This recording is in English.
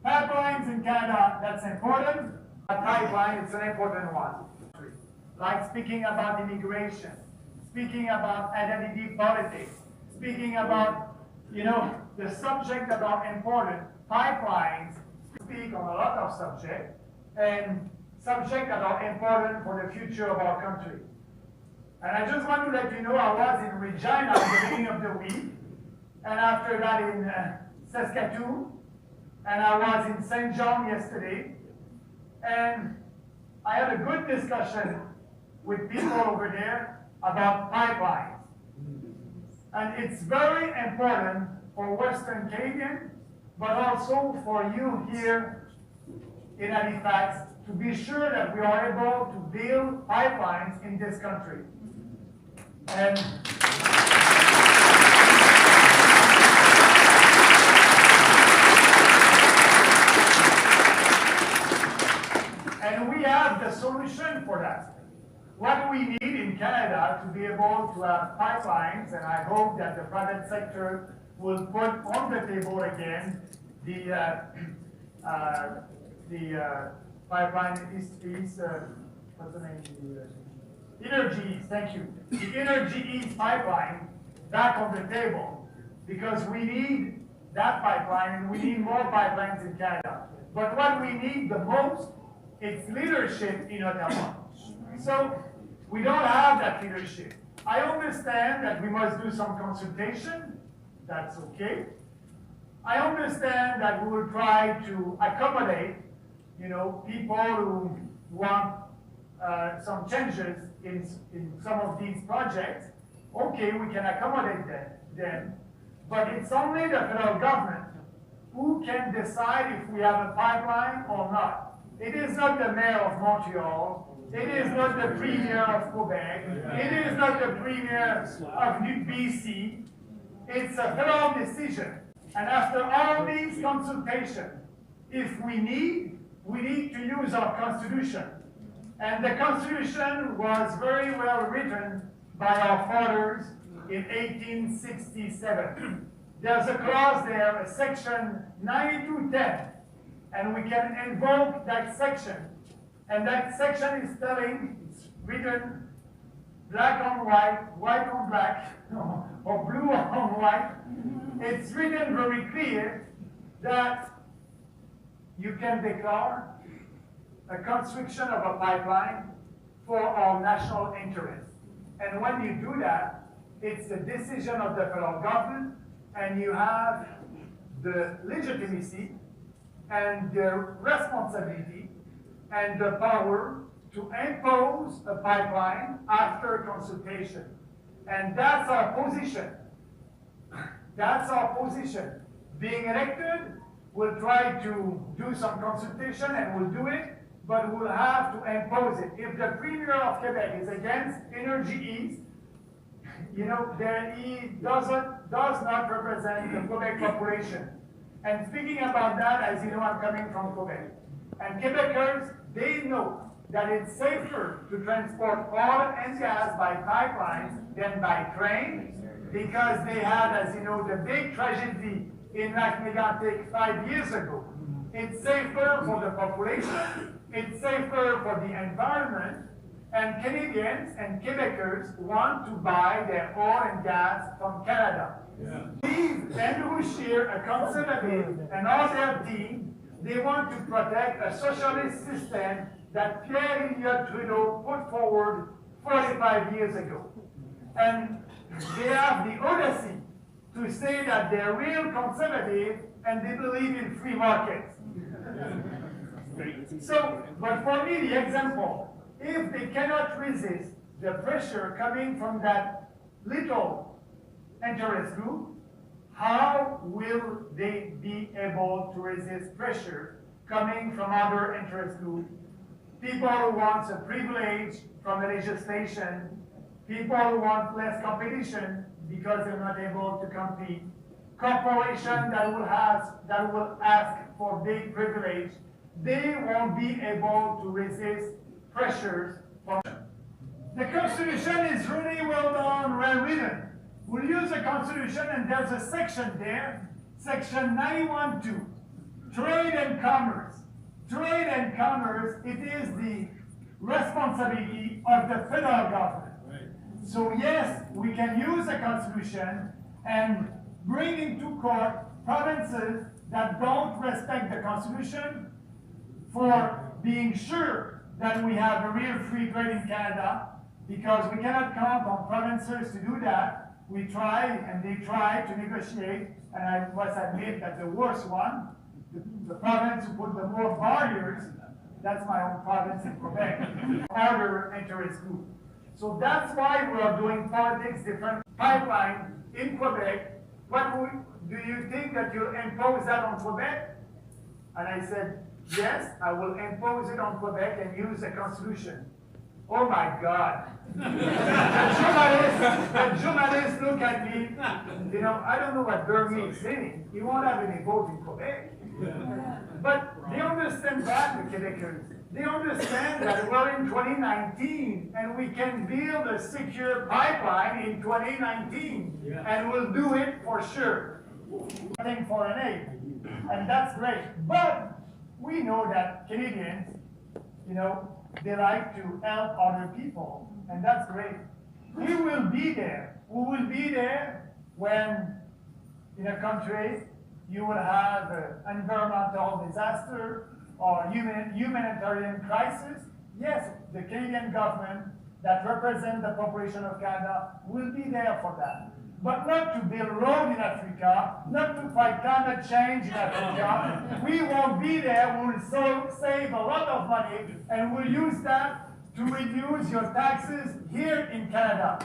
Pipelines in Canada, that's important. A pipeline, it's an important one. Like speaking about immigration, speaking about identity politics, speaking about, the subject that are important. Pipelines speak on a lot of subjects, and subjects that are important for the future of our country. And I just want to let you know, I was in Regina at the beginning of the week, and after that in Saskatoon, and I was in St. John yesterday, and I had a good discussion with people over there about pipelines. And it's very important for Western Canadians, but also for you here in Halifax, to be sure that we are able to build pipelines in this country. And we have the solution for that. What we need in Canada to be able to have pipelines, and I hope that the private sector will put on the table again the pipeline East, what's the name? Energy East, thank you. The Energy East pipeline back on the table, because we need that pipeline and we need more pipelines in Canada. But what we need the most, it's leadership in Ottawa. So we don't have that leadership. I understand that we must do some consultation. That's okay. I understand that we will try to accommodate, people who want some changes in some of these projects. Okay, we can accommodate them, but it's only the federal government who can decide if we have a pipeline or not. It is not the mayor of Montreal. It is not the premier of Quebec. It is not the premier of BC. It's a federal decision. And after all these consultations, if we need to use our Constitution. And the Constitution was very well written by our fathers in 1867. There's a clause there, a section 9210, and we can invoke that section. And that section is telling, it's written black on white, white on black, or blue on white. It's written very clear that you can declare a construction of a pipeline for our national interest. And when you do that, it's the decision of the federal government, and you have the legitimacy and the responsibility and the power to impose a pipeline after consultation. And that's our position. That's our position. Being elected, we'll try to do some consultation and we'll do it, but we'll have to impose it. If the Premier of Quebec is against Energy East, then he does not represent the Quebec population. And speaking about that, as you know, I'm coming from Quebec. And Quebecers, they know that it's safer to transport oil and gas by pipelines than by train, because they had, as you know, the big tragedy in Lac-Mégantic 5 years ago. It's safer for the population, it's safer for the environment, and Canadians and Quebecers want to buy their oil and gas from Canada. Steve and share a conservative and all their team, they want to protect a socialist system that Pierre-Elliott Trudeau put forward 45 years ago. And they have the audacity to say that they're real conservative and they believe in free markets. So, but for me, the example, if they cannot resist the pressure coming from that little interest group, how will they be able to resist pressure coming from other interest groups? People who want a privilege from the legislation, people who want less competition because they're not able to compete, corporations that will ask for big privilege, they won't be able to resist pressures from. The Constitution is really well done, well written. We'll use the Constitution, and there's a section there, section 91.2, trade and commerce. Trade and commerce, it is the responsibility of the federal government. So yes, we can use the Constitution and bring into court provinces that don't respect the Constitution for being sure that we have a real free trade in Canada, because we cannot count on provinces to do that. We try, and they try to negotiate, and I must admit that the worst one, the province who put the more barriers, that's my own province in Quebec, harder interest group. So that's why we are doing politics different. Pipeline in Quebec, do you think that you'll impose that on Quebec? And I said, yes, I will impose it on Quebec and use the Constitution. Oh my God. The journalists look at me, you know, I don't know what Bernie is saying. He won't have any vote in Quebec. But they understand that, the Quebecers. They understand that we're in 2019 and we can build a secure pipeline in 2019. And we'll do it for sure. Nothing foreign aid. And that's great. But we know that Canadians, you know, they like to help other people. And that's great. We will be there. We will be there when in a country you will have an environmental disaster or humanitarian crisis. Yes, the Canadian government that represents the population of Canada will be there for that. But not to build roads in Africa, not to fight climate change in Africa. We won't be there. We'll save a lot of money, and we'll use that to reduce your taxes here in Canada.